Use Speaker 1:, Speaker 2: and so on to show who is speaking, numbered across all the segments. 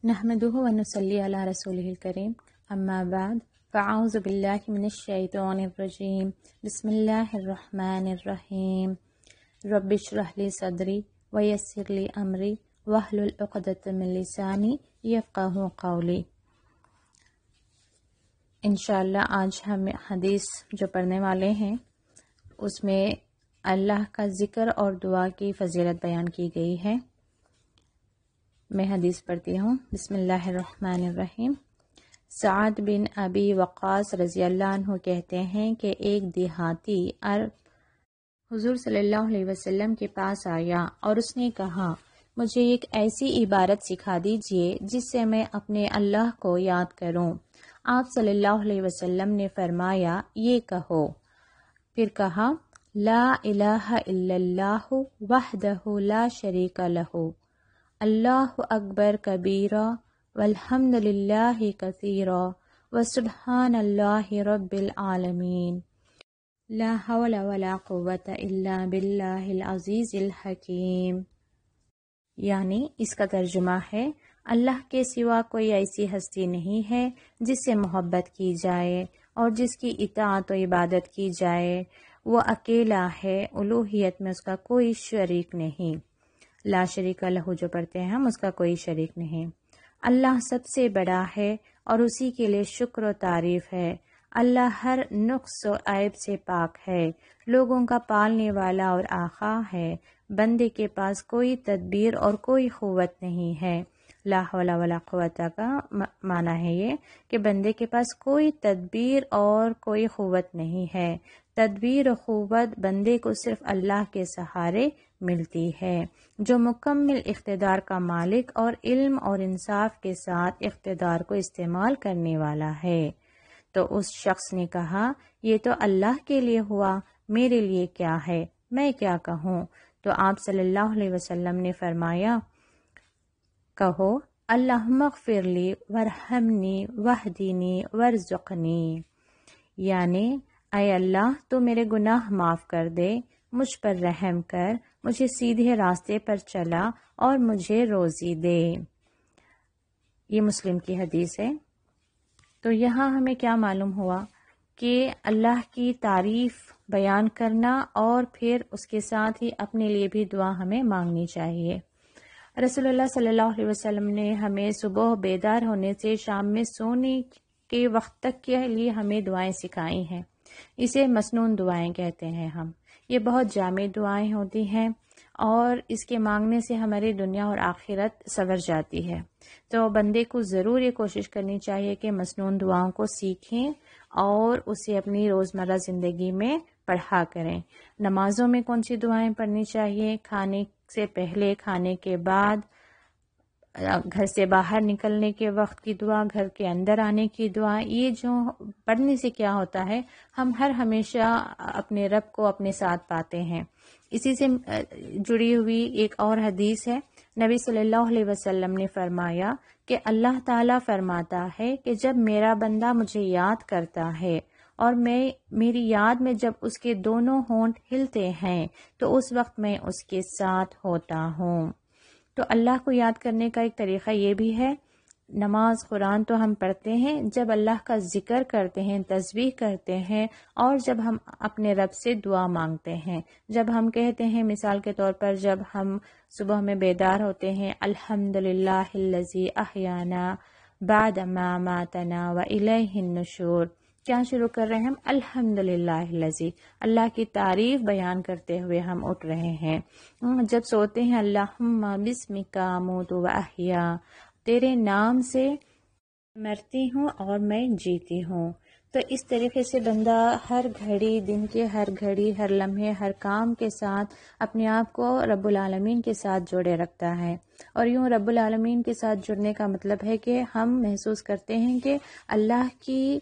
Speaker 1: نحمده ونصلي على رسوله الكريم اما بعد فاعوذ بالله من الشیطان الرجیم بسم اللہ الرحمن الرحیم رب اشرح لي صدری ویسر لي امری واحلل عقدۃ من لسانی یفقہوا قولی۔ انشاءاللہ آج ہم حدیث جو پڑھنے والے ہیں اس میں اللہ کا ذکر اور دعا کی فضیلت بیان کی گئی ہے۔ میں حدیث پڑھتی ہوں۔ بسم اللہ الرحمن الرحیم۔ سعد بن ابی وقاص رضی اللہ عنہ کہتے ہیں کہ ایک دیہاتی حضور صلی اللہ علیہ وسلم کے پاس آیا اور اس نے کہا، مجھے ایک ایسی عبارت سکھا دیجئے جس سے میں اپنے اللہ کو یاد کروں۔ آپ صلی اللہ علیہ وسلم نے فرمایا، یہ کہو۔ پھر کہا، لا الہ الا اللہ وحدہ لا شریک لہ، اللہ اکبر کبیرا والحمد للہ کثیرا وسبحان اللہ رب العالمین، لا حول ولا قوة الا باللہ العزیز الحکیم۔ یعنی اس کا ترجمہ ہے، اللہ کے سوا کوئی ایسی ہستی نہیں ہے جس سے محبت کی جائے اور جس کی اطاعت و عبادت کی جائے۔ وہ اکیلا ہے، الوہیت میں اس کا کوئی شریک نہیں۔ لا شریک لہ جو پڑھتے ہیں ہم، اس کا کوئی شریک نہیں۔ اللہ سب سے بڑا ہے اور اسی کے لیے شکر و تعریف ہے۔ اللہ ہر نقص و عیب سے پاک ہے، لوگوں کا پالنے والا اور آقا ہے۔ بندے کے پاس کوئی تدبیر اور کوئی قوت نہیں ہے۔ لا حول ولا قوت کا معنی ہے یہ کہ بندے کے پاس کوئی تدبیر اور کوئی قوت نہیں ہے۔ تدبیر و قوت بندے کو صرف اللہ کے سہارے ملتی ہے، جو مکمل اقتدار کا مالک اور علم اور انصاف کے ساتھ اقتدار کو استعمال کرنے والا ہے۔ تو اس شخص نے کہا، یہ تو اللہ کے لیے ہوا، میرے لیے کیا ہے، میں کیا کہوں؟ تو آپ صلی اللہ علیہ وسلم نے فرمایا، کہو، اللہم اغفر لی ورحمنی واہدینی وارزقنی، یعنی اے اللہ تو میرے گناہ معاف کر دے، مجھ پر رحم کر، مجھے سیدھے راستے پر چلا اور مجھے روزی دے۔ یہ مسلم کی حدیث ہے۔ تو یہاں ہمیں کیا معلوم ہوا کہ اللہ کی تعریف بیان کرنا اور پھر اس کے ساتھ ہی اپنے لیے بھی دعا ہمیں مانگنی چاہیے۔ رسول اللہ صلی اللہ علیہ وسلم نے ہمیں صبح بیدار ہونے سے شام میں سونے کے وقت تک کے لیے ہمیں دعائیں سکھائی ہیں۔ اسے مسنون دعائیں کہتے ہیں ہم۔ یہ بہت جامع دعائیں ہوتی ہیں اور اس کے مانگنے سے ہماری دنیا اور آخرت سنور جاتی ہے۔ تو بندے کو ضرور یہ کوشش کرنی چاہیے کہ مسنون دعاؤں کو سیکھیں اور اسے اپنی روزمرہ زندگی میں پڑھا کریں۔ نمازوں میں کون سی دعائیں پڑھنی چاہیے؟ کھانے سے پہلے، کھانے کے بعد، گھر سے باہر نکلنے کے وقت کی دعا، گھر کے اندر آنے کی دعا۔ یہ جو پڑھنے سے کیا ہوتا ہے، ہم ہمیشہ اپنے رب کو اپنے ساتھ پاتے ہیں۔ اسی سے جڑی ہوئی ایک اور حدیث ہے، نبی صلی اللہ علیہ وسلم نے فرمایا کہ اللہ تعالیٰ فرماتا ہے کہ جب میرا بندہ مجھے یاد کرتا ہے اور میری یاد میں جب اس کے دونوں ہونٹ ہلتے ہیں تو اس وقت میں اس کے ساتھ ہوتا ہوں۔ تو اللہ کو یاد کرنے کا ایک طریقہ یہ بھی ہے، نماز قرآن تو ہم پڑھتے ہیں، جب اللہ کا ذکر کرتے ہیں، تسبیح کرتے ہیں، اور جب ہم اپنے رب سے دعا مانگتے ہیں، جب ہم کہتے ہیں، مثال کے طور پر جب ہم صبح میں بیدار ہوتے ہیں، الحمدللہ الذی احیانا بعد ما ماتنا والیہ النشور، کیا شروع کر رہے ہیں ہم؟ الحمدللہ الذی، اللہ کی تعریف بیان کرتے ہوئے ہم اٹھ رہے ہیں۔ جب سوتے ہیں، اللہم بسمک اموت واحیا، تیرے نام سے مرتی ہوں اور میں جیتی ہوں۔ تو اس طریقے سے بندہ ہر گھڑی، دن کے ہر گھڑی، ہر لمحے، ہر کام کے ساتھ اپنے آپ کو رب العالمین کے ساتھ جوڑے رکھتا ہے۔ اور یوں رب العالمین کے ساتھ جڑنے کا مطلب ہے کہ ہم محسوس کرتے ہیں کہ اللہ کی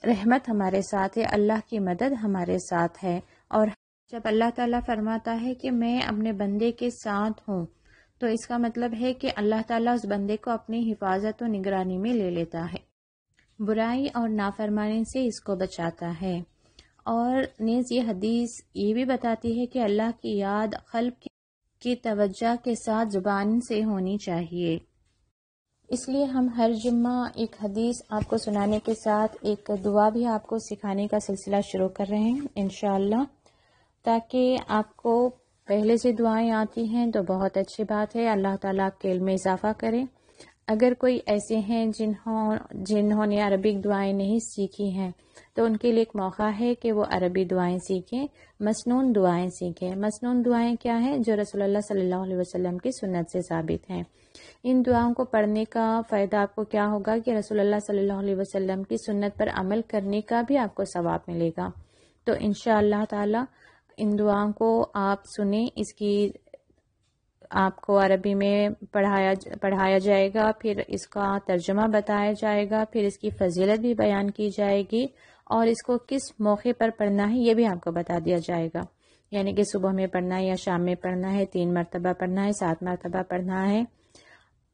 Speaker 1: رحمت ہمارے ساتھ ہے، اللہ کی مدد ہمارے ساتھ ہے۔ اور جب اللہ تعالیٰ فرماتا ہے کہ میں اپنے بندے کے ساتھ ہوں، تو اس کا مطلب ہے کہ اللہ تعالیٰ اس بندے کو اپنی حفاظت و نگرانی میں لے لیتا ہے، برائی اور نافرمانی سے اس کو بچاتا ہے۔ اور نیز یہ حدیث یہ بھی بتاتی ہے کہ اللہ کی یاد قلب کی توجہ کے ساتھ زبان سے ہونی چاہیے۔ اس لیے ہم ہر جمعہ ایک حدیث آپ کو سنانے کے ساتھ ایک دعا بھی آپ کو سکھانے کا سلسلہ شروع کر رہے ہیں انشاءاللہ، تاکہ آپ کو پہلے سے دعائیں آتی ہیں تو بہت اچھی بات ہے، اللہ تعالیٰ آپ کے علم میں اضافہ کرے۔ اگر کوئی ایسے ہیں جنہوں نے عربک دعائیں نہیں سیکھی ہیں تو ان کے لیے ایک موقع ہے کہ وہ عربی دعائیں سیکھیں، مسنون دعائیں سیکھیں۔ مسنون دعائیں کیا ہیں؟ جو رسول اللہ صلی اللہ علیہ وسلم کی سنت سے ثابت ہیں۔ ان دعاؤں کو پڑھنے کا فائدہ آپ کو کیا ہوگا کہ رسول اللہ صلی اللہ علیہ وسلم کی سنت پر عمل کرنے کا بھی آپ کو ثواب ملے گا۔ تو انشاءاللہ تعالی ان دعاؤں کو آپ سنیں، اس کی آپ کو عربی میں پڑھایا جائے گا، پھر اس کا ترجمہ بتایا جائے گا، پھر اس کی فضیلت بھی بیان کی جائے گی، اور اس کو کس موقع پر پڑھنا ہے یہ بھی آپ کو بتا دیا جائے گا، یعنی کہ صبح میں پڑھنا ہے یا شام میں پڑھنا ہے، 3 مرتبہ پڑھنا ہے، 7 مرتبہ پڑھنا ہے۔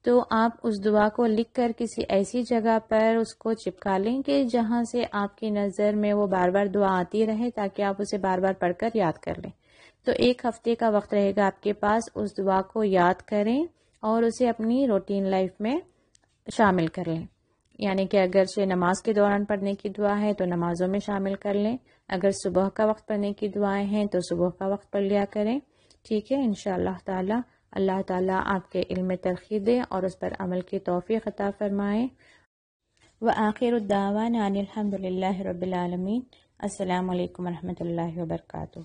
Speaker 1: تو آپ اس دعا کو لکھ کر کسی ایسی جگہ پر اس کو چپکا لیں کہ جہاں سے آپ کی نظر میں وہ بار بار دعا آتی رہے، تاکہ آپ اسے بار بار پڑھ کر یاد کر لیں۔ تو 1 ہفتے کا وقت رہے گا آپ کے پاس، اس دعا کو یاد کریں اور اسے اپنی روٹین لائف میں شامل کر لیں، یعنی کہ اگرچہ نماز کے دوران پڑھنے کی دعا ہے تو نمازوں میں شامل کر لیں، اگر صبح کا وقت پڑھنے کی دعائیں ہیں تو صبح کا وقت پڑھ لیا کریں، ٹھیک ہے انشاءاللہ تعالی۔ اللہ تعالیٰ آپ کے علم میں ترقی دے اور اس پر عمل کی توفیق عطا فرمائے۔ وآخر الدعوانا ان الحمد للہ رب العالمین۔ السلام علیکم ورحمۃ اللہ وبرکاتہ۔